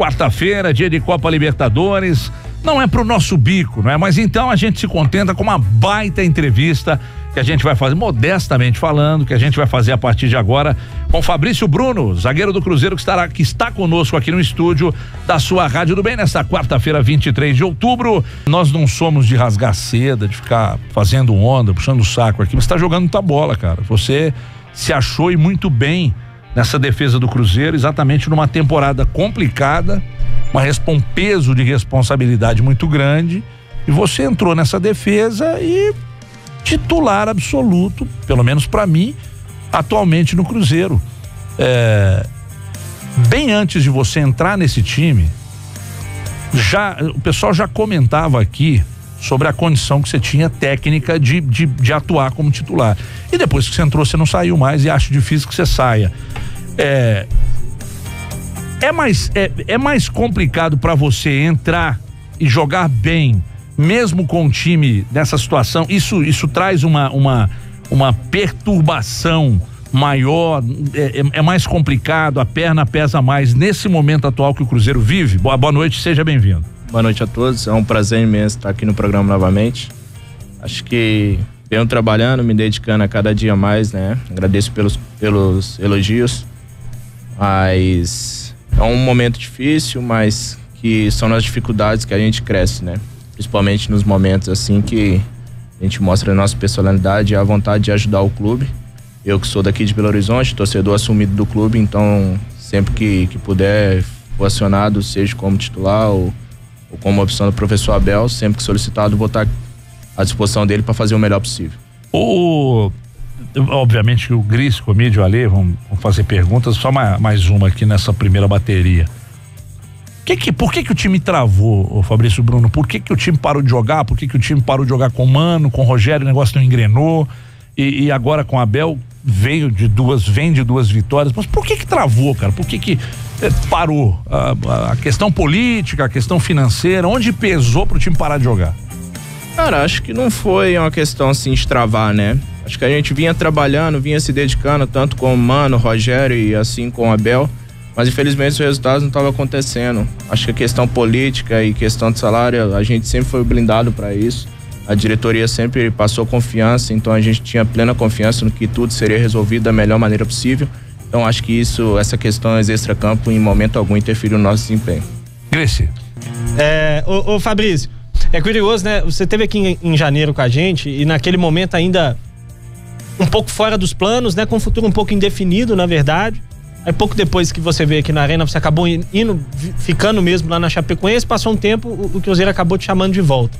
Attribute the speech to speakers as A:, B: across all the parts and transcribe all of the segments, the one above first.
A: quarta-feira, dia de Copa Libertadores. Não é pro nosso bico, não é? Mas então a gente se contenta com uma baita entrevista que a gente vai fazer, modestamente falando, que a gente vai fazer a partir de agora com Fabrício Bruno, zagueiro do Cruzeiro, que está conosco aqui no estúdio da sua Rádio do Bem nesta quarta-feira, 23 de outubro. Nós não somos de rasgar seda, de ficar fazendo onda, puxando o saco aqui, mas tá jogando muita bola, cara. Você se achou e muito bem nessa defesa do Cruzeiro, exatamente numa temporada complicada, um peso de responsabilidade muito grande, e você entrou nessa defesa e titular absoluto, pelo menos para mim, atualmente no Cruzeiro. Bem antes de você entrar nesse time, o pessoal já comentava aqui sobre a condição que você tinha técnica de atuar como titular. E depois que você entrou, você não saiu mais, e acho difícil que você saia. É mais complicado para você entrar e jogar bem, mesmo com o time nessa situação. Isso traz uma perturbação maior, é mais complicado, a perna pesa mais nesse momento atual que o Cruzeiro vive. Boa noite, seja bem-vindo.
B: Boa noite a todos, é um prazer imenso estar aqui no programa novamente. Acho que venho trabalhando, me dedicando a cada dia mais, né? Agradeço pelos elogios, mas é um momento difícil, mas que são nas dificuldades que a gente cresce, né? Principalmente nos momentos assim que a gente mostra a nossa personalidade e a vontade de ajudar o clube. Eu que sou daqui de Belo Horizonte, torcedor assumido do clube, então sempre que puder, for acionado, seja como titular ou como opção do professor Abel, sempre que solicitado, vou estar à disposição dele para fazer o melhor possível.
A: Obviamente que o Grisco, o Mídio, o Ale vão fazer perguntas, só mais uma aqui nessa primeira bateria. Por que o time travou, Fabrício Bruno? Por que o time parou de jogar? Por que o time parou de jogar com o Mano, com o Rogério, o negócio não engrenou? E agora com o Abel vem de duas vitórias, mas por que travou, cara? Por que parou? A questão política, a questão financeira, onde pesou pro time parar de jogar?
B: Cara, acho que não foi uma questão assim de travar, né? Acho que a gente vinha trabalhando, vinha se dedicando tanto com o Mano, o Rogério e assim com o Abel, mas infelizmente os resultados não estavam acontecendo. Acho que a questão política e questão de salário, a gente sempre foi blindado para isso. A diretoria sempre passou confiança, então a gente tinha plena confiança no que tudo seria resolvido da melhor maneira possível. Então acho que essa questão extra-campo em momento algum interferiu no nosso desempenho.
A: Cresce.
C: Ô Fabrício, é curioso, né? Você esteve aqui em janeiro com a gente e naquele momento ainda um pouco fora dos planos, né? Com um futuro um pouco indefinido, na verdade. Aí pouco depois que você veio aqui na Arena, você acabou ficando mesmo lá na Chapecoense, passou um tempo, o Cruzeiro acabou te chamando de volta.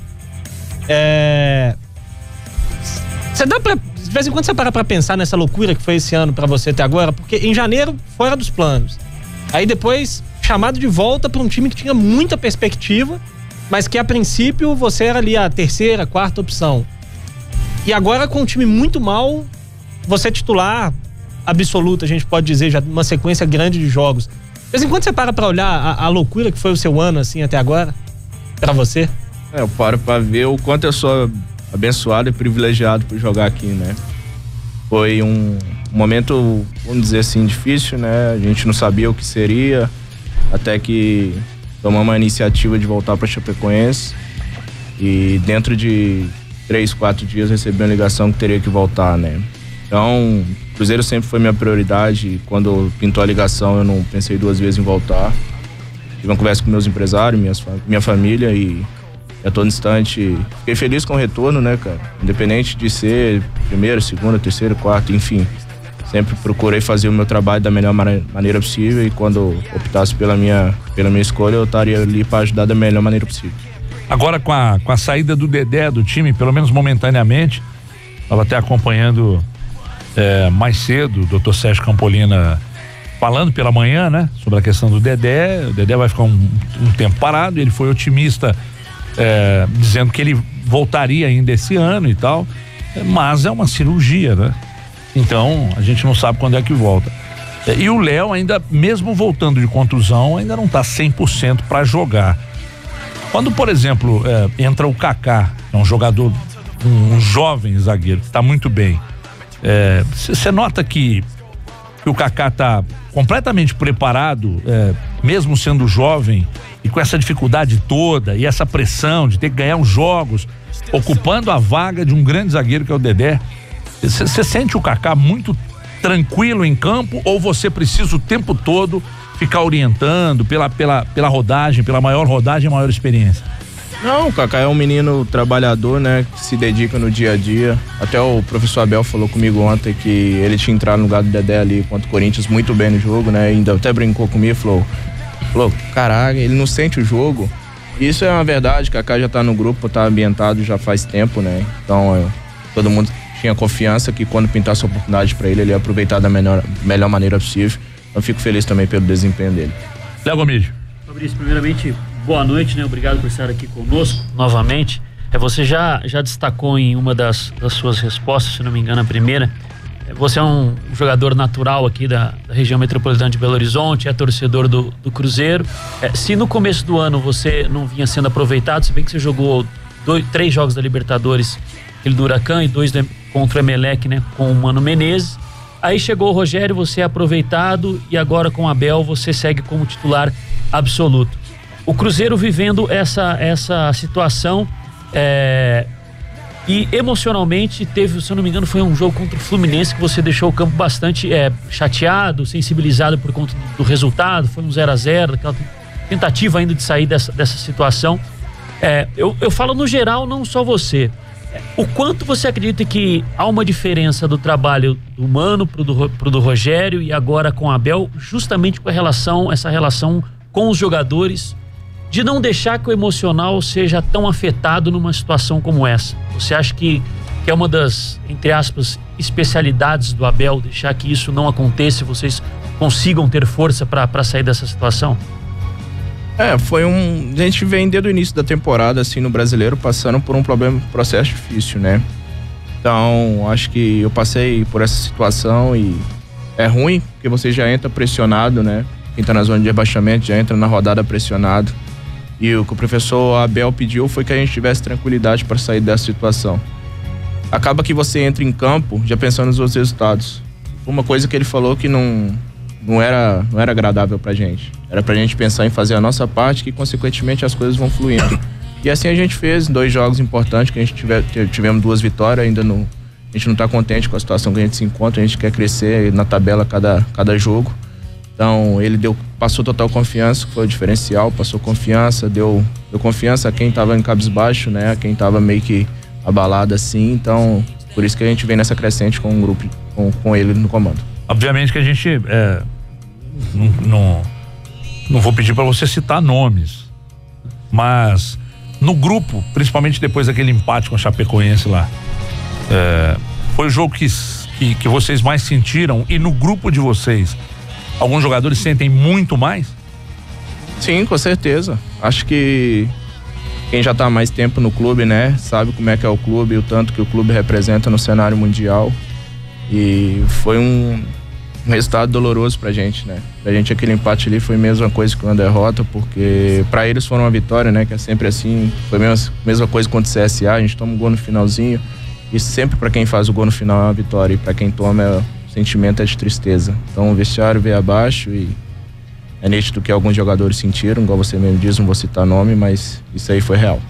C: De vez em quando você para pra pensar nessa loucura que foi esse ano pra você até agora, porque em janeiro, fora dos planos. Aí depois, chamado de volta pra um time que tinha muita perspectiva, mas que a princípio você era ali a terceira, quarta opção. E agora com um time muito mal, você é titular absoluto, a gente pode dizer, já uma sequência grande de jogos. De vez em quando você para pra olhar a loucura que foi o seu ano, assim, até agora, pra você?
B: Eu paro pra ver o quanto eu sou abençoado e privilegiado por jogar aqui, né? Foi um momento, vamos dizer assim, difícil, né? A gente não sabia o que seria, até que tomamos a iniciativa de voltar pra Chapecoense e dentro de 3, 4 dias recebi uma ligação que teria que voltar, né? Então, o Cruzeiro sempre foi minha prioridade e quando pintou a ligação eu não pensei duas vezes em voltar. Tive uma conversa com meus empresários, minha família e a todo instante fiquei feliz com o retorno, né, cara? Independente de ser primeira, segunda, terceira, quarta, enfim. Sempre procurei fazer o meu trabalho da melhor maneira possível e quando optasse pela minha escolha, eu estaria ali para ajudar da melhor maneira possível.
A: Agora com a saída do Dedé do time, pelo menos momentaneamente, estava até acompanhando mais cedo o Dr. Sérgio Campolina falando pela manhã, né, sobre a questão do Dedé. O Dedé vai ficar um tempo parado, ele foi otimista, dizendo que ele voltaria ainda esse ano e tal, mas é uma cirurgia, né? Então a gente não sabe quando é que volta. E o Léo ainda, mesmo voltando de contusão, ainda não tá 100% para jogar. Quando, por exemplo, entra o Kaká, é um jogador, um jovem zagueiro que está muito bem, você nota que o Kaká tá completamente preparado mesmo sendo jovem e com essa dificuldade toda e essa pressão de ter que ganhar os jogos, ocupando a vaga de um grande zagueiro que é o Dedé, você sente o Kaká muito tranquilo em campo ou você precisa o tempo todo ficar orientando pela rodagem, pela maior rodagem, maior experiência?
B: Não, o Kaká é um menino trabalhador, né, que se dedica no dia a dia. Até o professor Abel falou comigo ontem que ele tinha entrado no lugar do Dedé ali contra o Corinthians muito bem no jogo, né, ainda até brincou comigo, falou, caraca, ele não sente o jogo. Isso é uma verdade, o Kaká já tá no grupo, tá ambientado já faz tempo, né, então todo mundo tinha confiança que quando pintasse a oportunidade para ele ia aproveitar da melhor maneira possível. Eu fico feliz também pelo desempenho dele.
A: Léo Gomídio.
D: Fabrício, primeiramente, boa noite, né? Obrigado por estar aqui conosco novamente. Você já destacou em uma das suas respostas, se não me engano, a primeira. Você é um jogador natural aqui da região metropolitana de Belo Horizonte, é torcedor do Cruzeiro. Se no começo do ano você não vinha sendo aproveitado, se bem que você jogou 3 jogos da Libertadores, aquele do Huracan, e 2 contra o Emelec, né? Com o Mano Menezes. Aí chegou o Rogério, você é aproveitado e agora com o Abel você segue como titular absoluto. O Cruzeiro vivendo essa situação e emocionalmente teve, se eu não me engano, foi um jogo contra o Fluminense que você deixou o campo bastante chateado, sensibilizado por conta do resultado, foi um 0-0, aquela tentativa ainda de sair dessa situação. Eu falo no geral, não só você. O quanto você acredita que há uma diferença do trabalho do Mano pro do Rogério e agora com o Abel, justamente com essa relação com os jogadores, de não deixar que o emocional seja tão afetado numa situação como essa? Você acha que é uma das, entre aspas, especialidades do Abel, deixar que isso não aconteça e vocês consigam ter força para sair dessa situação?
B: A gente vem desde o início da temporada, assim, no Brasileiro, passando por um processo difícil, né? Então, acho que eu passei por essa situação e é ruim, porque você já entra pressionado, né? Quem tá na zona de rebaixamento já entra na rodada pressionado. E o que o professor Abel pediu foi que a gente tivesse tranquilidade para sair dessa situação. Acaba que você entra em campo já pensando nos outros resultados. Uma coisa que ele falou que não era agradável pra gente. Era pra gente pensar em fazer a nossa parte, que consequentemente as coisas vão fluindo. E assim a gente fez 2 jogos importantes, que a gente tivemos 2 vitórias, a gente não tá contente com a situação que a gente se encontra, a gente quer crescer na tabela cada jogo. Então ele passou total confiança, que foi o diferencial, passou confiança, deu confiança a quem tava em cabisbaixo, né, a quem tava meio que abalado assim. Então por isso que a gente vem nessa crescente com o grupo, com ele no comando.
A: Obviamente que a gente não vou pedir para você citar nomes, mas no grupo, principalmente depois daquele empate com a Chapecoense lá, foi o jogo que vocês mais sentiram, e no grupo de vocês alguns jogadores sentem muito mais?
B: Sim, com certeza. Acho que quem já tá há mais tempo no clube, né, sabe como é que é o clube, o tanto que o clube representa no cenário mundial. E foi um resultado doloroso pra gente, né? Pra gente aquele empate ali foi a mesma coisa que uma derrota, porque pra eles foi uma vitória, né? Que é sempre assim, foi a mesma coisa contra o CSA, a gente toma um gol no finalzinho, e sempre pra quem faz o gol no final é uma vitória, e pra quem toma o sentimento é de tristeza. Então o vestiário veio abaixo e é nítido que alguns jogadores sentiram, igual você mesmo diz, não vou citar nome, mas isso aí foi real.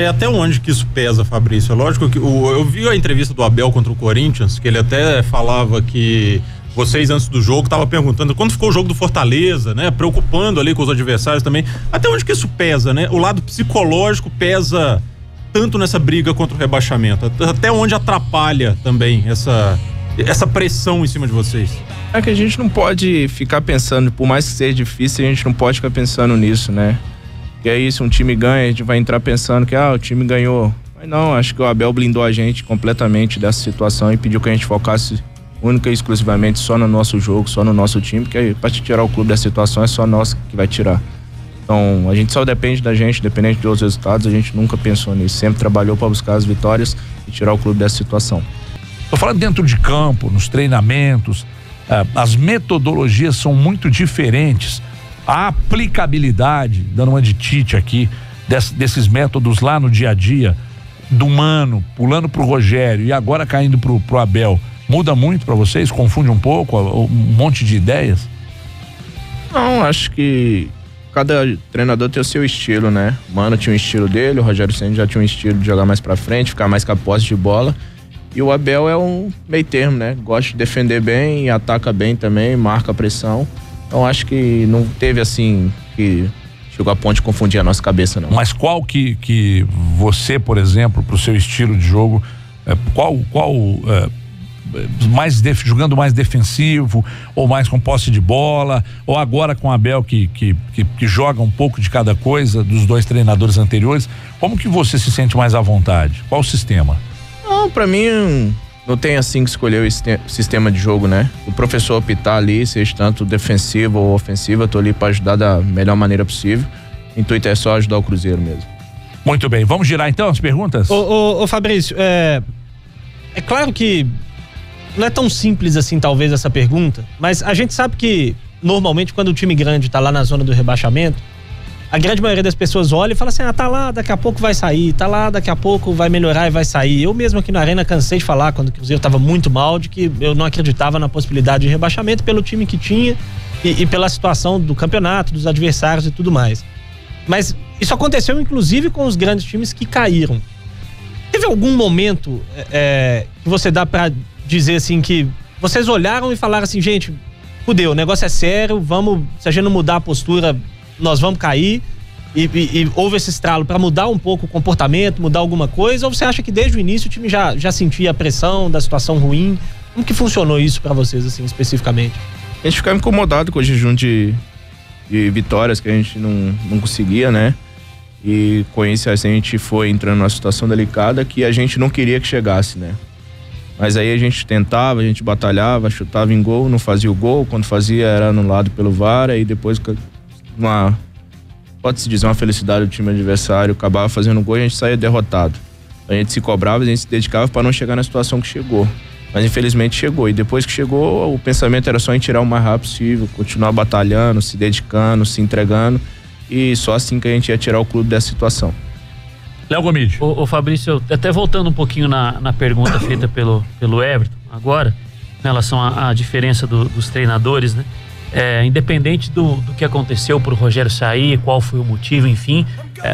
E: Até onde que isso pesa, Fabrício? É lógico que eu vi a entrevista do Abel contra o Corinthians, que ele até falava que vocês antes do jogo estavam perguntando quando ficou o jogo do Fortaleza, né? Preocupando ali com os adversários também. Até onde que isso pesa, né? O lado psicológico pesa tanto nessa briga contra o rebaixamento? Até onde atrapalha também essa pressão em cima de vocês?
B: É que a gente não pode ficar pensando, por mais que seja difícil, a gente não pode ficar pensando nisso, né? E aí, se um time ganha, a gente vai entrar pensando que o time ganhou. Mas não, acho que o Abel blindou a gente completamente dessa situação e pediu que a gente focasse única e exclusivamente só no nosso jogo, só no nosso time, porque para te tirar o clube dessa situação é só nós que vai tirar. Então, a gente só depende da gente, dependente dos resultados, a gente nunca pensou nisso, sempre trabalhou para buscar as vitórias e tirar o clube dessa situação.
A: Tô falando dentro de campo, nos treinamentos, as metodologias são muito diferentes. A aplicabilidade, dando uma de Tite aqui, desses métodos lá no dia a dia, do Mano, pulando pro Rogério e agora caindo pro Abel, muda muito para vocês? Confunde um pouco, um monte de ideias?
B: Não, acho que cada treinador tem o seu estilo, né? O Mano tinha um estilo dele, o Rogério Ceni já tinha um estilo de jogar mais pra frente, ficar mais com a posse de bola. E o Abel é um meio termo, né? Gosta de defender bem, ataca bem também, marca a pressão. Então acho que não teve assim que chegou a ponto de confundir a nossa cabeça, não.
A: Mas qual que você, por exemplo, pro seu estilo de jogo, jogando mais defensivo ou mais com posse de bola, ou agora com o Abel que joga um pouco de cada coisa dos dois treinadores anteriores, como que você se sente mais à vontade? Qual o sistema?
B: Não, pra mim não tem assim que escolher o sistema de jogo, né? O professor optar ali, seja tanto defensivo ou ofensivo, eu tô ali pra ajudar da melhor maneira possível. O intuito é só ajudar o Cruzeiro mesmo.
A: Muito bem, vamos girar então as perguntas?
C: Ô Fabrício, é claro que não é tão simples assim talvez essa pergunta, mas a gente sabe que normalmente quando o time grande tá lá na zona do rebaixamento, a grande maioria das pessoas olha e fala assim, tá lá, daqui a pouco vai sair, tá lá, daqui a pouco vai melhorar e vai sair. Eu mesmo aqui na Arena cansei de falar, quando o Cruzeiro tava muito mal, de que eu não acreditava na possibilidade de rebaixamento pelo time que tinha e pela situação do campeonato, dos adversários e tudo mais. Mas isso aconteceu inclusive com os grandes times que caíram. Teve algum momento que você dá pra dizer assim que vocês olharam e falaram assim, gente, fudeu, o negócio é sério, se a gente não mudar a postura, nós vamos cair, e houve esse estralo para mudar um pouco o comportamento, mudar alguma coisa, ou você acha que desde o início o time já sentia a pressão da situação ruim? Como que funcionou isso para vocês, assim, especificamente?
B: A gente ficava incomodado com o jejum de vitórias que a gente não conseguia, né? E com isso a gente foi entrando numa situação delicada que a gente não queria que chegasse, né? Mas aí a gente tentava, a gente batalhava, chutava em gol, não fazia o gol, quando fazia era anulado pelo VAR, e depois pode-se dizer uma felicidade do time adversário, acabava fazendo gol e a gente saía derrotado. A gente se cobrava, a gente se dedicava para não chegar na situação que chegou. Mas infelizmente chegou, e depois que chegou, o pensamento era só em tirar o mais rápido possível, continuar batalhando, se dedicando, se entregando, e só assim que a gente ia tirar o clube dessa situação.
A: Léo Gomide.
D: Ô Fabrício, até voltando um pouquinho na pergunta feita pelo Everton agora, em relação à diferença dos treinadores, né? Independente do que aconteceu pro Rogério sair, qual foi o motivo, enfim,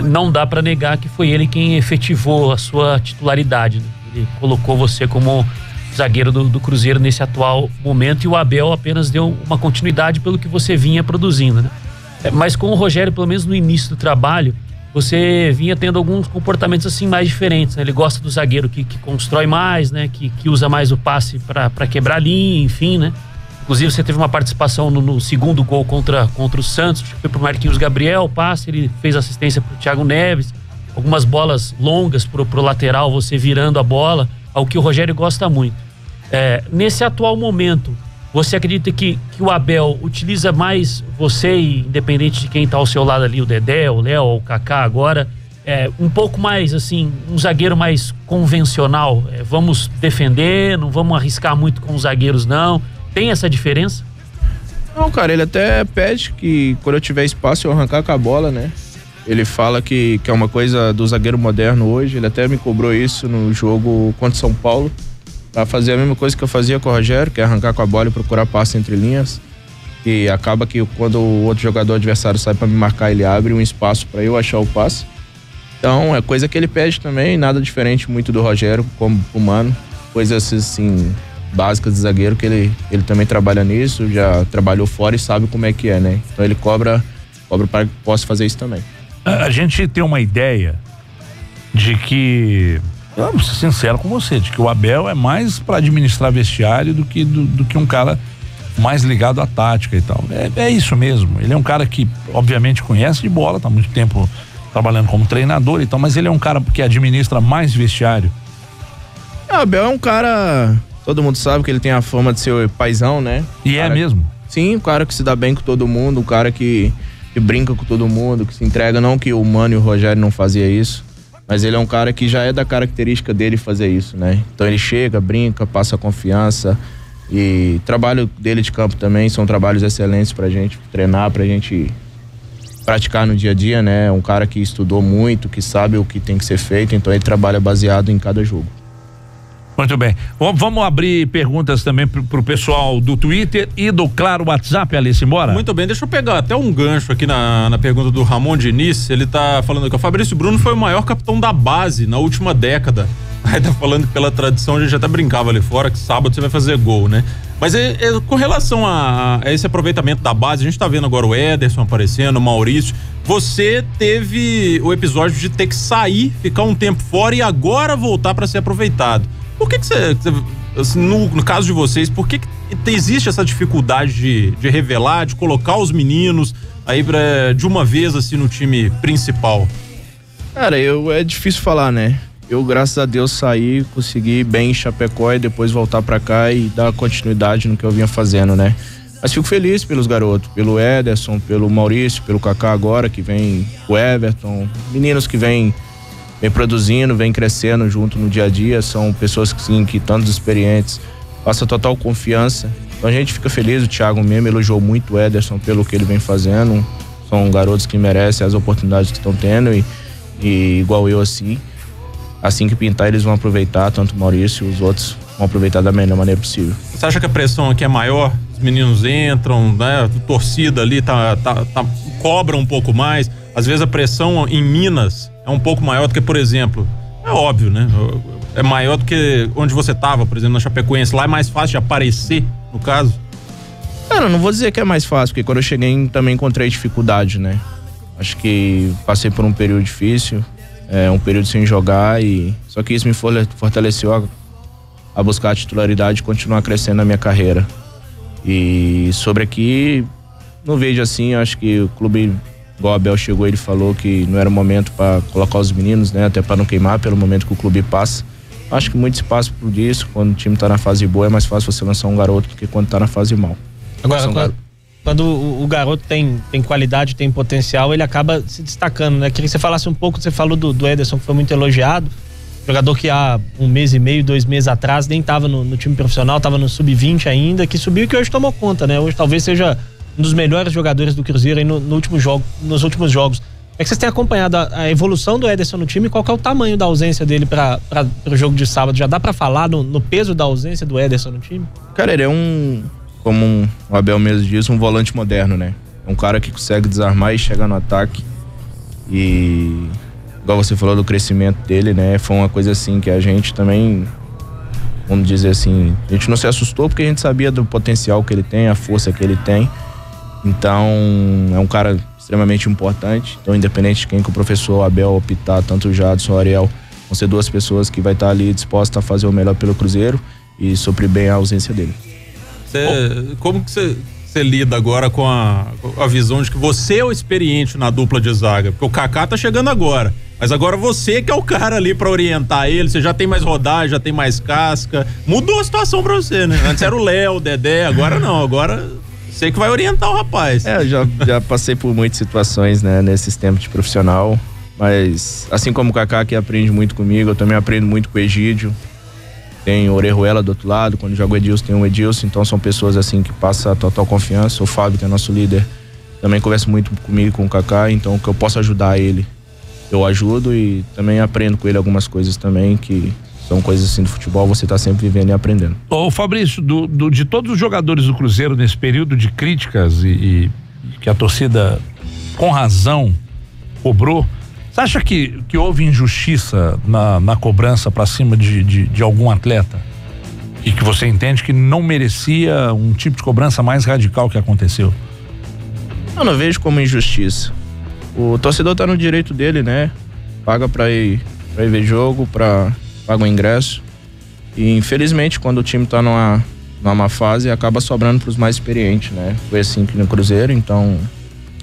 D: não dá para negar que foi ele quem efetivou a sua titularidade, né? Ele colocou você como zagueiro do Cruzeiro nesse atual momento, e o Abel apenas deu uma continuidade pelo que você vinha produzindo, né? Mas com o Rogério, pelo menos no início do trabalho, você vinha tendo alguns comportamentos assim mais diferentes, né? Ele gosta do zagueiro que constrói mais, né? Que usa mais o passe para quebrar a linha, enfim, né? Inclusive você teve uma participação no segundo gol contra o Santos, foi pro Marquinhos Gabriel, o passe, ele fez assistência pro Thiago Neves, algumas bolas longas pro lateral, você virando a bola, ao que o Rogério gosta muito. Nesse atual momento, você acredita que o Abel utiliza mais você, independente de quem tá ao seu lado ali, o Dedé, o Léo, o Kaká agora, um pouco mais assim, um zagueiro mais convencional, vamos defender, não vamos arriscar muito com os zagueiros não? Tem essa diferença?
B: Não, cara, ele até pede que quando eu tiver espaço eu arrancar com a bola, né? Ele fala que é uma coisa do zagueiro moderno hoje, ele até me cobrou isso no jogo contra São Paulo, pra fazer a mesma coisa que eu fazia com o Rogério, que é arrancar com a bola e procurar passe entre linhas, e acaba que quando o outro jogador adversário sai pra me marcar, ele abre um espaço pra eu achar o passe. Então é coisa que ele pede também, nada diferente muito do Rogério como humano, coisas assim básicas de zagueiro, que ele também trabalha nisso, já trabalhou fora e sabe como é que é, né? Então ele cobra para que possa fazer isso também.
A: A gente tem uma ideia de que, vamos ser sincero com você, de que o Abel é mais para administrar vestiário do que um cara mais ligado à tática e tal. É isso mesmo, ele é um cara que obviamente conhece de bola, tá há muito tempo trabalhando como treinador e tal, mas ele é um cara que administra mais vestiário.
B: O Abel é um cara, todo mundo sabe que ele tem a fama de ser paizão, né?
A: E é mesmo?
B: Sim, um cara que se dá bem com todo mundo, um cara que brinca com todo mundo, que se entrega, não que o Mano e o Rogério não fazia isso, mas ele é um cara que já é da característica dele fazer isso, né? Então ele chega, brinca, passa confiança, e o trabalho dele de campo também são trabalhos excelentes pra gente treinar, pra gente praticar no dia a dia, né? Um cara que estudou muito, que sabe o que tem que ser feito, então ele trabalha baseado em cada jogo.
A: Muito bem. Vamos abrir perguntas também pro pessoal do Twitter e do Claro WhatsApp, Alice, embora?
E: Muito bem, deixa eu pegar até um gancho aqui na pergunta do Ramon Diniz. Ele tá falando que o Fabrício Bruno foi o maior capitão da base na última década. Aí tá falando que pela tradição a gente até brincava ali fora que sábado você vai fazer gol, né? Mas com relação a esse aproveitamento da base, a gente tá vendo agora o Ederson aparecendo, o Maurício. Você teve o episódio de ter que sair, ficar um tempo fora e agora voltar para ser aproveitado. Por que você assim, no caso de vocês, por que existe essa dificuldade de revelar, de colocar os meninos aí de uma vez assim no time principal?
B: Cara, é difícil falar, né? Eu, graças a Deus, saí, consegui bem em Chapecó e depois voltar pra cá e dar continuidade no que eu vinha fazendo, né? Mas fico feliz pelos garotos, pelo Ederson, pelo Maurício, pelo Kaká agora, que vem o Everton, meninos que vem produzindo, vem crescendo junto no dia a dia, são pessoas que sim, que tantos experientes, passa total confiança. Então a gente fica feliz, o Thiago mesmo elogiou muito o Ederson pelo que ele vem fazendo, são garotos que merecem as oportunidades que estão tendo e igual eu assim que pintar eles vão aproveitar, tanto o Maurício e os outros vão aproveitar da melhor maneira possível.
E: Você acha que a pressão aqui é maior? Os meninos entram, né? A torcida ali cobra um pouco mais. Às vezes a pressão em Minas é um pouco maior do que, por exemplo, é óbvio, né? É maior do que onde você estava, por exemplo, na Chapecoense. Lá é mais fácil de aparecer, no caso?
B: Cara, não vou dizer que é mais fácil, porque quando eu cheguei também encontrei dificuldade, né? Acho que passei por um período difícil, um período sem jogar só que isso me fortaleceu a buscar a titularidade e continuar crescendo na minha carreira. E sobre aqui, não vejo assim, acho que o clube, igual o Abel chegou, ele falou que não era o momento para colocar os meninos, né? Até para não queimar pelo momento que o clube passa. Acho que muito espaço por isso, quando o time tá na fase boa é mais fácil você lançar um garoto do que quando tá na fase mal.
C: Agora, quando o garoto tem qualidade, tem potencial, ele acaba se destacando, né? Queria que você falasse um pouco, você falou do Ederson, que foi muito elogiado, jogador que há 1 mês e meio, 2 meses atrás nem estava no time profissional, estava no sub-20 ainda, que subiu e que hoje tomou conta, né? Hoje talvez seja um dos melhores jogadores do Cruzeiro aí nos últimos jogos. É que vocês têm acompanhado a evolução do Ederson no time, qual que é o tamanho da ausência dele para o jogo de sábado? Já dá para falar no peso da ausência do Ederson no time?
B: Cara, ele é como o Abel mesmo diz, um volante moderno, né? É um cara que consegue desarmar e chegar no ataque. E igual você falou do crescimento dele, né? Foi uma coisa assim que a gente também, vamos dizer assim, a gente não se assustou porque a gente sabia do potencial que ele tem, a força que ele tem. Então, é um cara extremamente importante. Então, independente de quem que o professor Abel optar, tanto o Jadson ou o Ariel, vão ser 2 pessoas que vai estar ali dispostas a fazer o melhor pelo Cruzeiro e suprir bem a ausência dele.
E: Como que você lida agora com a visão de que você é o experiente na dupla de zaga? Porque o Kaká tá chegando agora, mas agora você que é o cara ali pra orientar ele, você já tem mais rodagem, já tem mais casca, mudou a situação pra você, né? Antes era o Léo, o Dedé, agora não, agora você que vai orientar o rapaz.
B: Eu já passei por muitas situações, né, nesses tempos de profissional, mas assim como o Kaká que aprende muito comigo, eu também aprendo muito com o Egídio. Tem o Orejuela do outro lado, quando joga o Edilson tem o Edilson, então são pessoas assim que passam total confiança. O Fábio, que é nosso líder, também conversa muito comigo, com o Kaká, então que eu posso ajudar ele, eu ajudo e também aprendo com ele algumas coisas também, que são coisas assim do futebol, você tá sempre vivendo e aprendendo.
A: Ô Fabrício, de todos os jogadores do Cruzeiro nesse período de críticas e que a torcida, com razão, cobrou, você acha que houve injustiça na cobrança para cima de algum atleta? E que você entende que não merecia um tipo de cobrança mais radical que aconteceu?
B: Eu não vejo como injustiça. O torcedor tá no direito dele, né? Paga pra ir ver jogo, paga o ingresso. E infelizmente, quando o time tá numa má fase, acaba sobrando pros mais experientes, né? Foi assim que no Cruzeiro, então...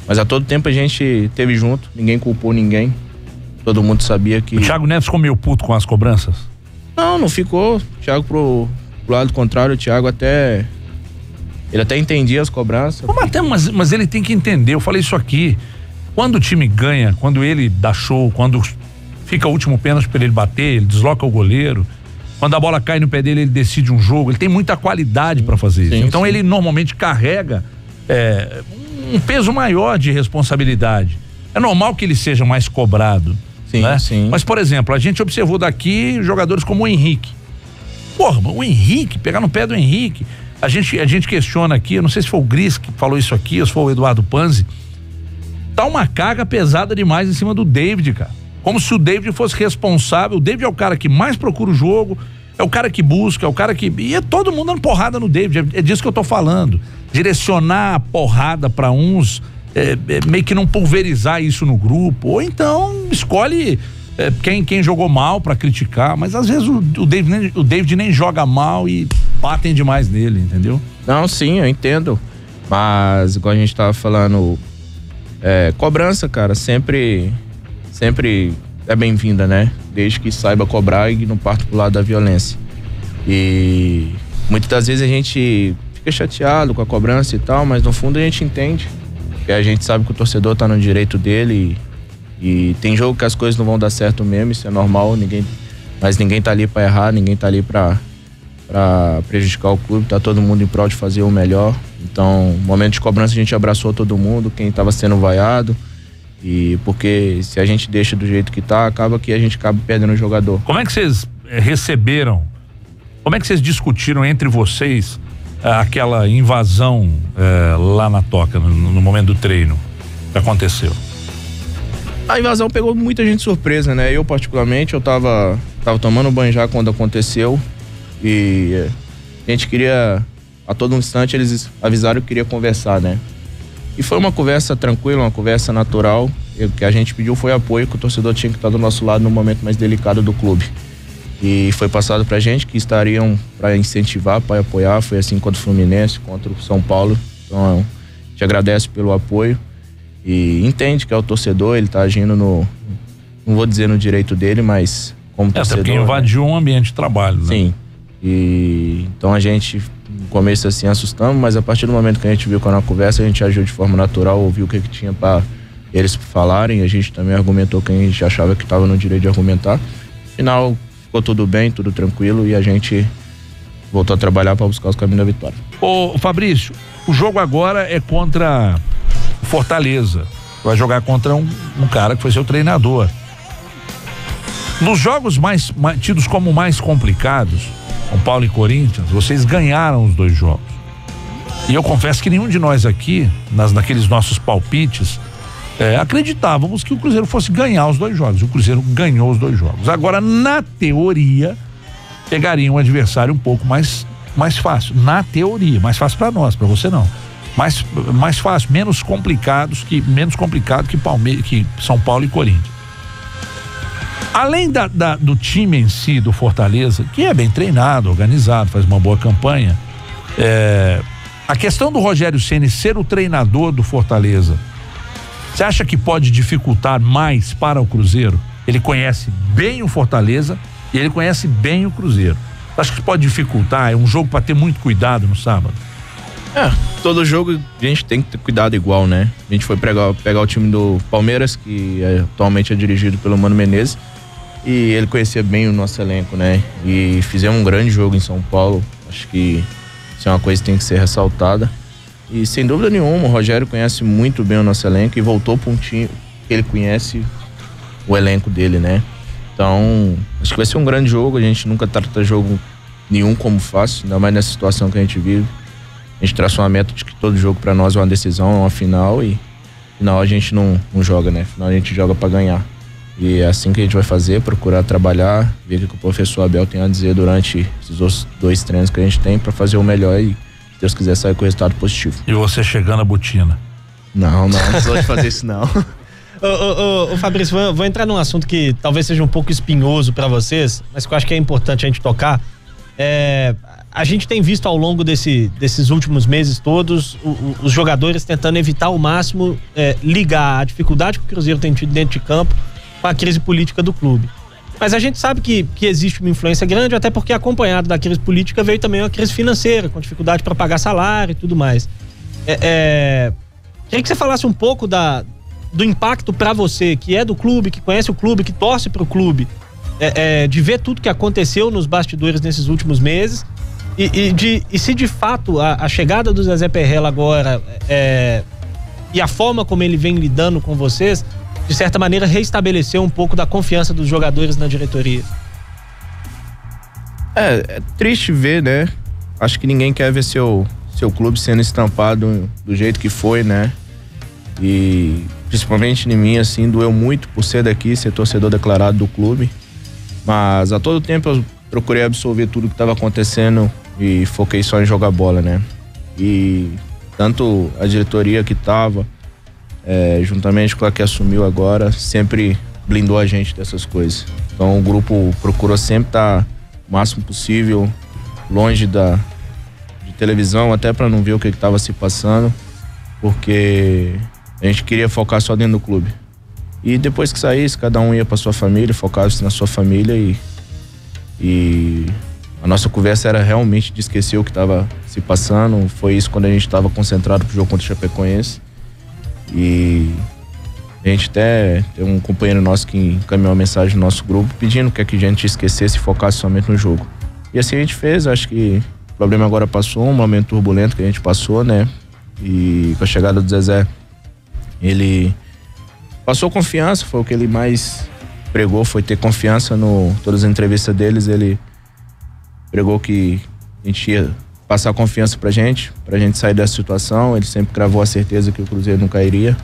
B: Mas a todo tempo a gente teve junto, ninguém culpou ninguém. Todo mundo sabia que...
A: O Thiago Neves ficou meio puto com as cobranças?
B: Não ficou. O Thiago pro lado contrário, o Thiago ele até entendia as cobranças.
A: Mas ele tem que entender, eu falei isso aqui. Quando o time ganha, quando ele dá show, quando fica o último pênalti pra ele bater, ele desloca o goleiro. Quando a bola cai no pé dele, ele decide um jogo. Ele tem muita qualidade pra fazer isso. Então ele normalmente carrega um peso maior de responsabilidade. É normal que ele seja mais cobrado. Sim, né? Sim. Mas, por exemplo, a gente observou daqui jogadores como o Henrique. Porra, o Henrique, pegar no pé do Henrique. A gente questiona aqui, eu não sei se foi o Gris que falou isso aqui, ou se foi o Eduardo Panzi. Tá uma carga pesada demais em cima do David, cara. Como se o David fosse responsável. O David é o cara que mais procura o jogo, é o cara que busca, é o cara que... E é todo mundo dando porrada no David, é disso que eu tô falando. Direcionar a porrada pra uns, meio que não pulverizar isso no grupo, ou então escolhe quem jogou mal pra criticar, mas às vezes o David nem joga mal e batem demais nele, entendeu?
B: Não, sim, eu entendo, mas igual a gente tava falando, cobrança, cara, sempre é bem-vinda, né? Desde que saiba cobrar e não parte pro lado da violência. E muitas das vezes a gente fica chateado com a cobrança e tal, mas no fundo a gente entende, porque a gente sabe que o torcedor tá no direito dele e tem jogo que as coisas não vão dar certo mesmo, isso é normal, mas ninguém tá ali pra errar, ninguém tá ali pra prejudicar o clube, tá todo mundo em prol de fazer o melhor. Então, momento de cobrança a gente abraçou todo mundo, quem tava sendo vaiado, e porque se a gente deixa do jeito que tá, acaba que a gente acaba perdendo o jogador.
A: Como é que vocês receberam, como é que vocês discutiram entre vocês aquela invasão lá na Toca, no momento do treino que aconteceu?
B: A invasão pegou muita gente de surpresa, né? Eu particularmente, eu tava tomando banho já quando aconteceu e a gente queria, a todo instante eles avisaram que queria conversar, né? E foi uma conversa tranquila, uma conversa natural. O que a gente pediu foi apoio, que o torcedor tinha que estar do nosso lado no momento mais delicado do clube. E foi passado pra gente que estariam para incentivar, para apoiar. Foi assim contra o Fluminense, contra o São Paulo. Então, a gente agradece pelo apoio e entende que é o torcedor, ele tá agindo não vou dizer no direito dele, mas como torcedor.
A: Até porque invadiu um ambiente de trabalho, né?
B: Sim. E então a gente, no começo assim, assustamos, mas a partir do momento que a gente viu com a conversa, a gente agiu de forma natural, ouviu o que tinha para eles falarem, a gente também argumentou quem a gente achava que estava no direito de argumentar. No final, ficou tudo bem, tudo tranquilo e a gente voltou a trabalhar para buscar os caminhos da vitória.
A: Ô Fabrício, o jogo agora é contra o Fortaleza, vai jogar contra um cara que foi seu treinador. Nos jogos tidos como mais complicados, São Paulo e Corinthians, vocês ganharam os 2 jogos. E eu confesso que nenhum de nós aqui, naqueles nossos palpites, acreditávamos que o Cruzeiro fosse ganhar os 2 jogos. O Cruzeiro ganhou os 2 jogos. Agora, na teoria, pegaria um adversário um pouco mais fácil. Na teoria, mais fácil para nós, para você não. Mais fácil, menos complicado que São Paulo e Corinthians. Além do time em si, do Fortaleza, que é bem treinado, organizado, faz uma boa campanha, a questão do Rogério Ceni ser o treinador do Fortaleza, você acha que pode dificultar mais para o Cruzeiro? Ele conhece bem o Fortaleza e ele conhece bem o Cruzeiro. Você acha que pode dificultar? É um jogo para ter muito cuidado no sábado?
B: Todo jogo a gente tem que ter cuidado igual, né? A gente foi pegar o time do Palmeiras, que atualmente é dirigido pelo Mano Menezes, e ele conhecia bem o nosso elenco, né? E fizemos um grande jogo em São Paulo. Acho que isso é uma coisa que tem que ser ressaltada. E sem dúvida nenhuma, o Rogério conhece muito bem o nosso elenco e voltou para um time que ele conhece o elenco dele, né? Então, acho que vai ser um grande jogo. A gente nunca trata jogo nenhum como fácil, ainda mais nessa situação que a gente vive. A gente traça uma meta de que todo jogo para nós é uma decisão, é uma final, e final a gente não joga, né? Final a gente joga para ganhar. E é assim que a gente vai fazer, procurar trabalhar, ver o que o professor Abel tem a dizer durante esses 2 treinos que a gente tem para fazer o melhor e, se Deus quiser, sair com resultado positivo.
A: E você chegando à botina?
B: Não pode fazer isso não.
C: Ô Fabrício, vou entrar num assunto que talvez seja um pouco espinhoso para vocês, mas que eu acho que é importante a gente tocar. A gente tem visto ao longo desses últimos meses todos os jogadores tentando evitar ao máximo ligar a dificuldade que o Cruzeiro tem tido dentro de campo com a crise política do clube. Mas a gente sabe que existe uma influência grande, até porque acompanhado da crise política veio também uma crise financeira, com dificuldade para pagar salário e tudo mais. Queria que você falasse um pouco do impacto para você, que é do clube, que conhece o clube, que torce para o clube, de ver tudo que aconteceu nos bastidores nesses últimos meses e se de fato a chegada do Zezé Perrella agora e a forma como ele vem lidando com vocês, de certa maneira, reestabeleceu um pouco da confiança dos jogadores na diretoria.
B: É triste ver, né? Acho que ninguém quer ver seu clube sendo estampado do jeito que foi, né? E principalmente em mim, assim, doeu muito por ser daqui, ser torcedor declarado do clube. Mas a todo tempo eu procurei absorver tudo que estava acontecendo e foquei só em jogar bola, né? E tanto a diretoria que estava, juntamente com a que assumiu agora, sempre blindou a gente dessas coisas. Então o grupo procurou sempre estar o máximo possível longe de televisão, até para não ver o que estava se passando, porque a gente queria focar só dentro do clube. E depois que saísse, cada um ia para sua família, focasse na sua família e a nossa conversa era realmente de esquecer o que estava se passando. Foi isso quando a gente estava concentrado pro jogo contra o Chapecoense. E a gente até tem um companheiro nosso que encaminhou uma mensagem no nosso grupo pedindo que a gente esquecesse e focasse somente no jogo. E assim a gente fez. Acho que o problema agora passou, um momento turbulento que a gente passou, né? E com a chegada do Zezé, ele passou confiança, foi o que ele mais pregou, foi ter confiança todas as entrevistas deles. Ele pregou que a gente ia passar confiança pra gente sair dessa situação. Ele sempre cravou a certeza que o Cruzeiro não cairia.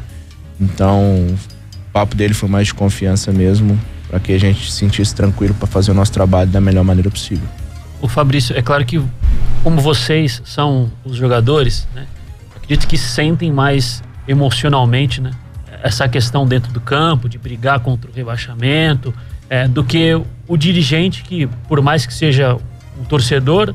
B: Então, o papo dele foi mais de confiança mesmo, para que a gente se sentisse tranquilo para fazer o nosso trabalho da melhor maneira possível.
D: O Fabrício, é claro que como vocês são os jogadores, né, acredito que sentem mais emocionalmente, né, essa questão dentro do campo, de brigar contra o rebaixamento, do que o dirigente que, por mais que seja um torcedor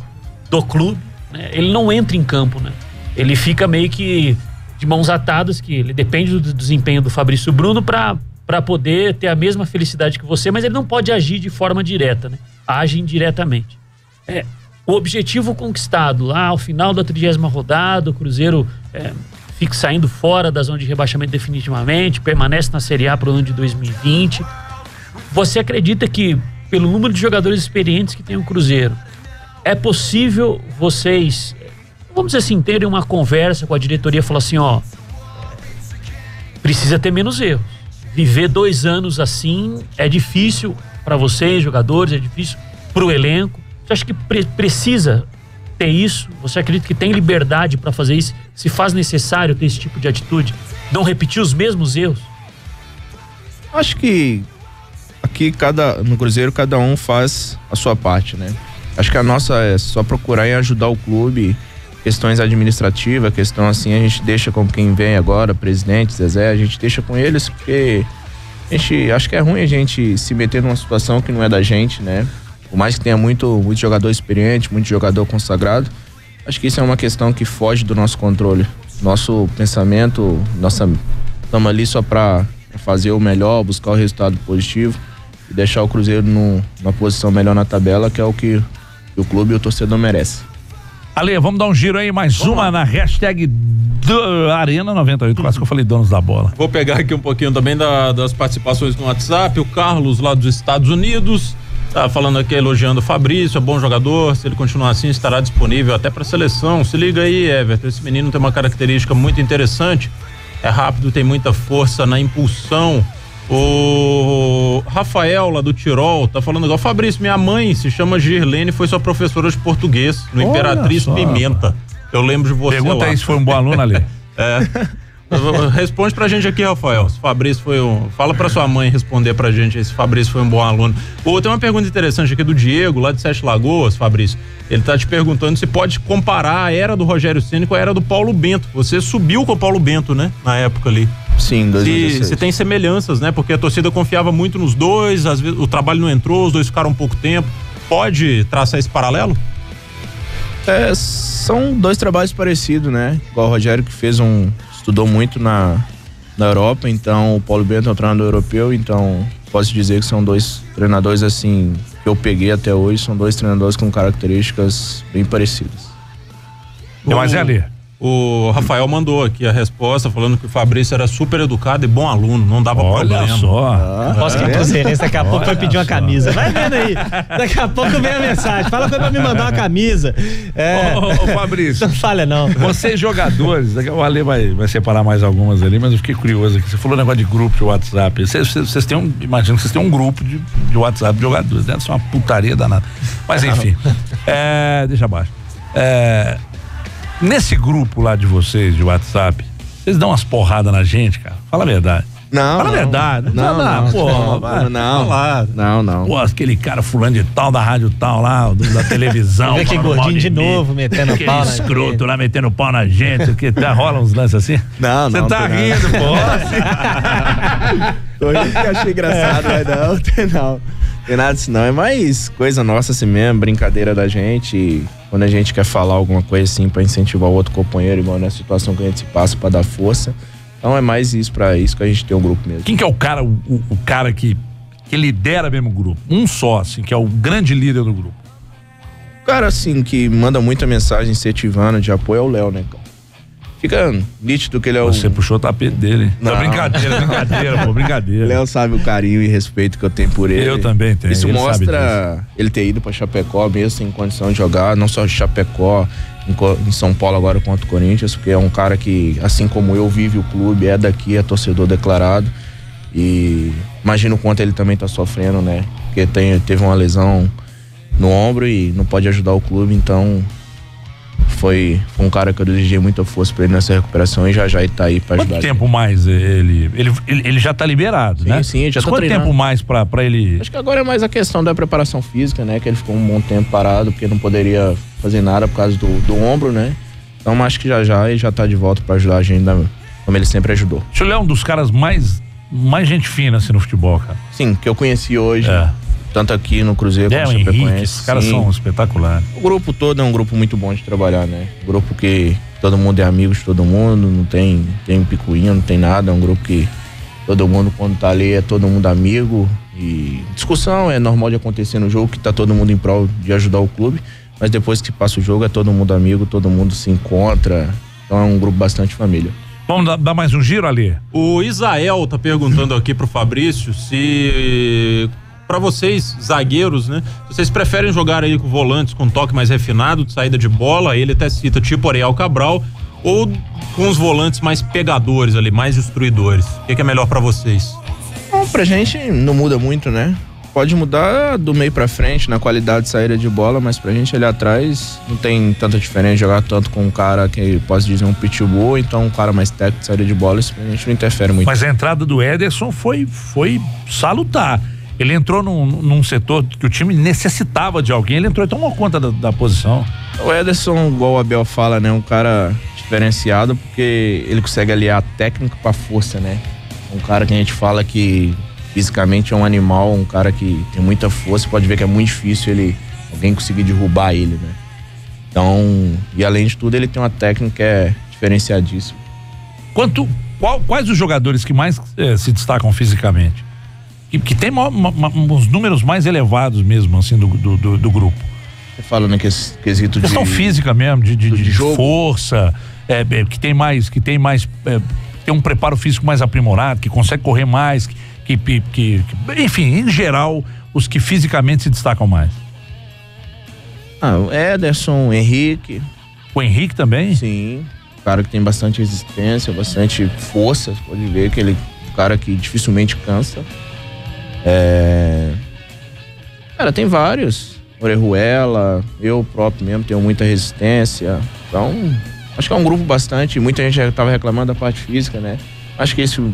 D: do clube, né, ele não entra em campo, né? Ele fica meio que de mãos atadas, que ele depende do desempenho do Fabrício Bruno para poder ter a mesma felicidade que você, mas ele não pode agir de forma direta, né? Age indiretamente. O objetivo conquistado lá ao final da 30ª rodada, o Cruzeiro fica saindo fora da zona de rebaixamento definitivamente, permanece na Série A para o ano de 2020. Você acredita que, pelo número de jogadores experientes que tem o Cruzeiro, é possível vocês, vamos dizer assim, terem uma conversa com a diretoria e falar assim, precisa ter menos erros. Viver 2 anos assim é difícil para vocês, jogadores, é difícil para o elenco. Você acha que precisa ter isso? Você acredita que tem liberdade para fazer isso? Se faz necessário ter esse tipo de atitude? Não repetir os mesmos erros?
B: Acho que aqui no Cruzeiro cada um faz a sua parte, né? Acho que a nossa é só procurar em ajudar o clube, questões administrativas, questão assim, a gente deixa com quem vem agora, presidente, Zezé, a gente deixa com eles, porque acho que é ruim a gente se meter numa situação que não é da gente, né? Por mais que tenha muito jogador experiente, muito jogador consagrado, acho que isso é uma questão que foge do nosso controle. Nosso pensamento, estamos ali só para fazer o melhor, buscar o resultado positivo e deixar o Cruzeiro numa posição melhor na tabela, que é o que o clube e o torcedor merece.
A: Ale, vamos dar um giro aí, mais uma na hashtag Arena 98, quase que eu falei donos da bola.
E: Vou pegar aqui um pouquinho também das participações no WhatsApp. O Carlos, lá dos Estados Unidos, tá falando aqui, elogiando o Fabrício, é bom jogador, se ele continuar assim estará disponível até pra seleção. Se liga aí, Everton, esse menino tem uma característica muito interessante, é rápido, tem muita força na impulsão. O Rafael, lá do Tirol, tá falando igual, Fabrício, minha mãe se chama Girlene, foi sua professora de português no Imperatriz Pimenta. Eu lembro de você.
A: Pergunta
E: lá.
A: aí se foi um bom aluno ali.
E: Responde pra gente aqui, Rafael, se Fabrício foi fala pra sua mãe responder pra gente aí se Fabrício foi um bom aluno. Tem uma pergunta interessante aqui do Diego, lá de Sete Lagoas, Fabrício. Ele tá te perguntando se pode comparar a era do Rogério Ceni com a era do Paulo Bento. Você subiu com o Paulo Bento, né? Na época ali.
B: Sim, 2016.
E: Se tem semelhanças, né? Porque a torcida confiava muito nos dois, às vezes o trabalho não entrou, os dois ficaram um pouco tempo. Pode traçar esse paralelo?
B: São 2 trabalhos parecidos, né? Igual o Rogério, que estudou muito na Europa, então o Paulo Bento é um treinador europeu, então posso dizer que são 2 treinadores assim que eu peguei até hoje, são 2 treinadores com características bem parecidas.
A: Mas é ali.
E: O Rafael mandou aqui a resposta, falando que o Fabrício era super educado e bom aluno, não dava problema.
A: Olha só.
C: Posso que cruzeirense daqui a pouco vai pedir uma camisa. Vai vendo aí. Daqui a pouco vem a mensagem. Fala pra me mandar uma camisa.
A: Ô, Fabrício.
C: Não falha, não.
A: Vocês jogadores, o Ale vai separar mais algumas ali, mas eu fiquei curioso aqui. Você falou negócio de grupo de WhatsApp. Vocês têm imagino que vocês têm um grupo de WhatsApp de jogadores. Deve ser uma putaria danada. Mas enfim. Deixa abaixo. Nesse grupo lá de vocês, de WhatsApp, vocês dão umas porradas na gente, cara? Fala a verdade.
B: Não.
A: Fala a verdade.
B: Não.
A: Pô, aquele cara fulano de tal, da rádio tal lá, da televisão.
C: Vê que gordinho de novo, metendo pau na gente.
A: Escroto lá, metendo pau na gente. Que rola uns lances assim?
B: Não.
A: Você tá rindo, pô.
B: Tô rindo que achei engraçado, mas não. Tem nada disso não, é mais coisa nossa assim mesmo, brincadeira da gente. E quando a gente quer falar alguma coisa assim pra incentivar o outro companheiro, igual nessa situação que a gente se passa pra dar força. Então é mais isso, pra isso que a gente tem um grupo mesmo.
A: Quem que é o cara, o cara que lidera mesmo o grupo? Um só, assim, que é o grande líder do grupo.
B: O cara, assim, que manda muita mensagem incentivando de apoio é o Léo, né, cara? Fica nítido que ele é
A: Você puxou o tapete dele.
B: Não.
A: Brincadeira.
B: O Léo sabe o carinho e respeito que eu tenho por ele.
A: Eu também tenho.
B: Isso
A: ele
B: mostra ele ter ido pra Chapecó mesmo sem condição de jogar, não só Chapecó, em São Paulo agora contra o Corinthians, porque é um cara que, assim como eu, vive o clube, é daqui, é torcedor declarado. E imagino o quanto ele também tá sofrendo, né? Porque teve uma lesão no ombro e não pode ajudar o clube, então foi um cara que eu desejei muita força pra ele nessa recuperação e já ele tá aí pra ajudar.
A: Quanto tempo mais ele já tá liberado, né?
B: Sim, já tá
A: quanto
B: treinando.
A: tempo mais pra ele...
B: Acho que agora é mais a questão da preparação física, né? Que ele ficou um bom tempo parado, porque não poderia fazer nada por causa do ombro, né? Então acho que já ele já tá de volta pra ajudar a gente, como ele sempre ajudou.
A: O senhor é um dos caras mais gente fina assim no futebol, cara.
B: Sim, que eu conheci hoje. Tanto aqui no Cruzeiro
A: quanto no Henrique, esses caras são espetaculares.
B: O grupo todo é um grupo muito bom de trabalhar, né? Um grupo que todo mundo é amigo de todo mundo, não tem picuinha, não tem nada. É um grupo que todo mundo, quando tá ali, é todo mundo amigo. E discussão é normal de acontecer no jogo, que tá todo mundo em prol de ajudar o clube. Mas depois que passa o jogo, é todo mundo amigo, todo mundo se encontra. Então é um grupo bastante família.
A: Vamos dar mais um giro ali?
E: O Isael tá perguntando aqui pro Fabrício se... Pra vocês, zagueiros, né? Vocês preferem jogar aí com volantes com toque mais refinado, de saída de bola, ele até cita tipo Ariel Cabral, ou com os volantes mais pegadores ali, mais destruidores? O que é melhor pra vocês?
B: Bom, pra gente não muda muito, né? Pode mudar do meio pra frente, na qualidade de saída de bola, mas pra gente ali atrás não tem tanta diferença jogar tanto com um cara que posso dizer um pitbull, então um cara mais técnico de saída de bola, isso pra gente não interfere muito.
A: Mas a entrada do Ederson foi salutar. Ele entrou num setor que o time necessitava de alguém, ele entrou e tomou conta da posição.
B: O Ederson, igual o Abel fala, né? Um cara diferenciado porque ele consegue aliar a técnica com a força, né? Um cara que a gente fala que fisicamente é um animal, um cara que tem muita força, pode ver que é muito difícil alguém conseguir derrubar ele, né? Então, e além de tudo, ele tem uma técnica que é diferenciadíssima.
A: Quais os jogadores que mais se destacam fisicamente? Que tem os números mais elevados mesmo, assim, do grupo.
B: Você fala, né, que esse quesito de...
A: Questão física mesmo, de
B: jogo.
A: Força, que tem um preparo físico mais aprimorado, que consegue correr mais, enfim, em geral, os que fisicamente se destacam mais.
B: O Ederson, o Henrique.
A: O Henrique também?
B: Sim, cara que tem bastante resistência, bastante força, você pode ver que ele é um cara que dificilmente cansa. Cara, tem vários. Orejuela, eu próprio mesmo tenho muita resistência. Então, acho que é um grupo bastante. Muita gente já tava reclamando da parte física, né? Acho que isso,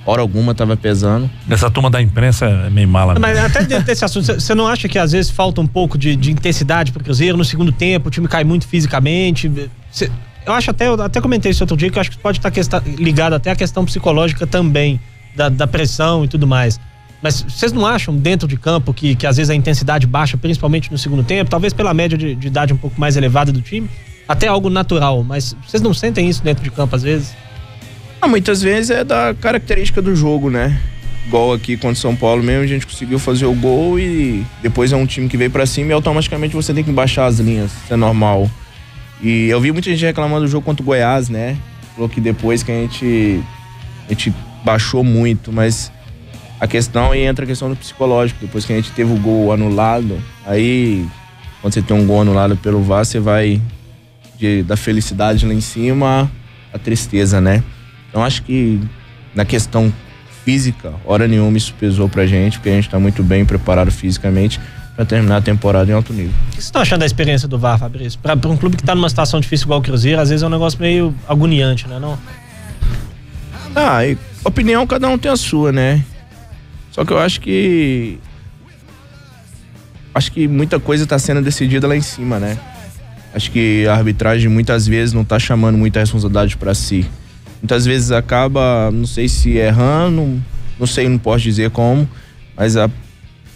B: hora alguma, tava pesando.
A: Essa turma da imprensa é meio mala.
C: Mas até dentro desse assunto, você não acha que às vezes falta um pouco de intensidade pro Cruzeiro? No segundo tempo, o time cai muito fisicamente. Eu acho eu até comentei isso outro dia, que eu acho que pode estar ligado até à questão psicológica também, da pressão e tudo mais. Mas vocês não acham dentro de campo que às vezes a intensidade baixa, principalmente no segundo tempo, talvez pela média de idade um pouco mais elevada do time? Até algo natural, mas vocês não sentem isso dentro de campo às vezes?
B: Muitas vezes é da característica do jogo, né? Igual aqui contra o São Paulo mesmo, a gente conseguiu fazer o gol e depois é um time que veio pra cima e automaticamente você tem que baixar as linhas, isso é normal. E eu vi muita gente reclamando do jogo contra o Goiás, né? Falou que depois que a gente baixou muito, mas a questão aí entra a questão do psicológico. Depois que a gente teve o gol anulado, aí quando você tem um gol anulado pelo VAR, você vai da felicidade lá em cima à tristeza, né? Então acho que na questão física, hora nenhuma isso pesou pra gente, porque a gente tá muito bem preparado fisicamente para terminar a temporada em alto nível.
C: O que você está achando da experiência do VAR, Fabrício? Para um clube que está numa situação difícil igual o Cruzeiro, às vezes é um negócio meio agoniante, né? Não?
B: E opinião cada um tem a sua, né? Só que eu acho que muita coisa está sendo decidida lá em cima, né? Acho que a arbitragem muitas vezes não está chamando muita responsabilidade para si. Muitas vezes acaba, não sei se errando, não sei, não posso dizer como, mas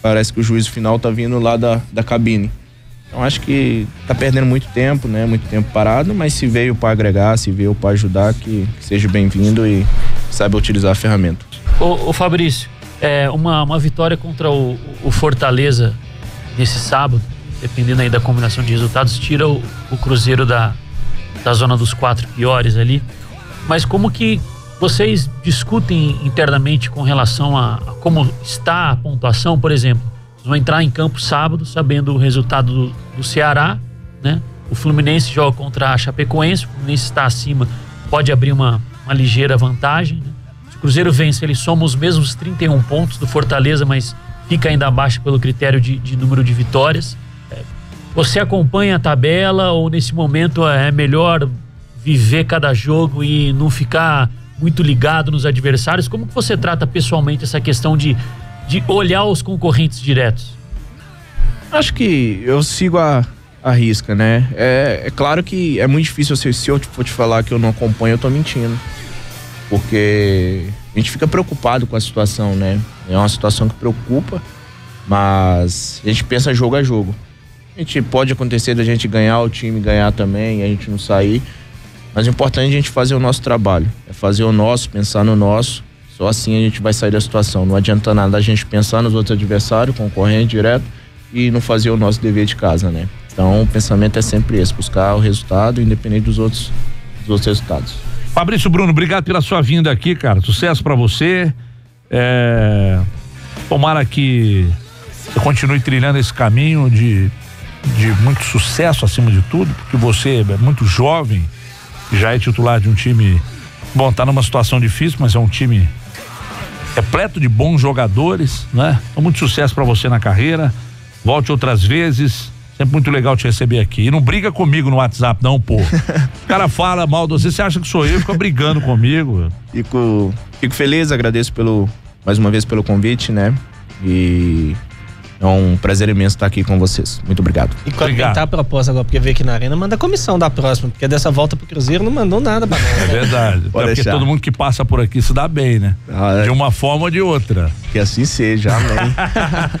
B: parece que o juízo final tá vindo lá da cabine. Então acho que tá perdendo muito tempo, né? Muito tempo parado, mas se veio para agregar, se veio para ajudar, que seja bem-vindo e saiba utilizar a ferramenta.
D: Ô Fabrício, uma vitória contra o Fortaleza nesse sábado, dependendo aí da combinação de resultados, tira o Cruzeiro da zona dos 4 piores ali. Mas como que vocês discutem internamente com relação a como está a pontuação, por exemplo? Vocês vão entrar em campo sábado, sabendo o resultado do Ceará, né? O Fluminense joga contra a Chapecoense, o Fluminense está acima, pode abrir uma ligeira vantagem, né? Se o Cruzeiro vence, ele soma os mesmos 31 pontos do Fortaleza, mas fica ainda abaixo pelo critério de número de vitórias. Você acompanha a tabela ou nesse momento é melhor viver cada jogo e não ficar muito ligado nos adversários? Como que você trata pessoalmente essa questão de olhar os concorrentes diretos?
B: Acho que eu sigo a risca, né? É claro que é muito difícil, se eu for te falar que eu não acompanho, eu tô mentindo. Porque a gente fica preocupado com a situação, né? É uma situação que preocupa, mas a gente pensa jogo a jogo. A gente pode acontecer da gente ganhar, o time ganhar também, e a gente não sair. Mas o importante é a gente fazer o nosso trabalho, é fazer o nosso, pensar no nosso, só assim a gente vai sair da situação. Não adianta nada a gente pensar nos outros adversários, concorrente direto, e não fazer o nosso dever de casa, né? Então o pensamento é sempre esse, buscar o resultado independente dos outros resultados.
A: Fabrício Bruno, obrigado pela sua vinda aqui, cara, sucesso pra você, tomara que você continue trilhando esse caminho de muito sucesso acima de tudo, porque você é muito jovem, já é titular de um time, tá numa situação difícil, mas é um time repleto de bons jogadores, né? Então, muito sucesso pra você na carreira, volte outras vezes, sempre muito legal te receber aqui, e não briga comigo no WhatsApp não, pô. O cara fala mal de você acha que sou eu, fica brigando comigo.
B: Fico feliz, agradeço mais uma vez pelo convite, né? E é um prazer imenso estar aqui com vocês. Muito obrigado.
C: E comentar a proposta agora, porque veio aqui na Arena, manda a comissão da próxima, porque dessa volta pro Cruzeiro não mandou nada pra nós.
A: É verdade. Porque todo mundo que passa por aqui se dá bem, né? De uma forma ou de outra.
B: Que assim seja, amém.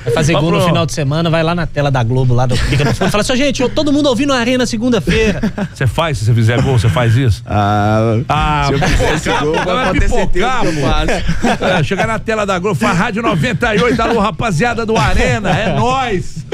C: Vai fazer gol no final de semana, vai lá na tela da Globo, lá do Pica no Fundo, fala assim, gente, todo mundo ouvindo a Arena segunda-feira.
A: Se você fizer gol, você faz isso?
B: Se eu fizer esse gol, pode ter certeza que eu faço.
A: Chegar na tela da Globo, faz Rádio 98, alô rapaziada do Arena, é nóis!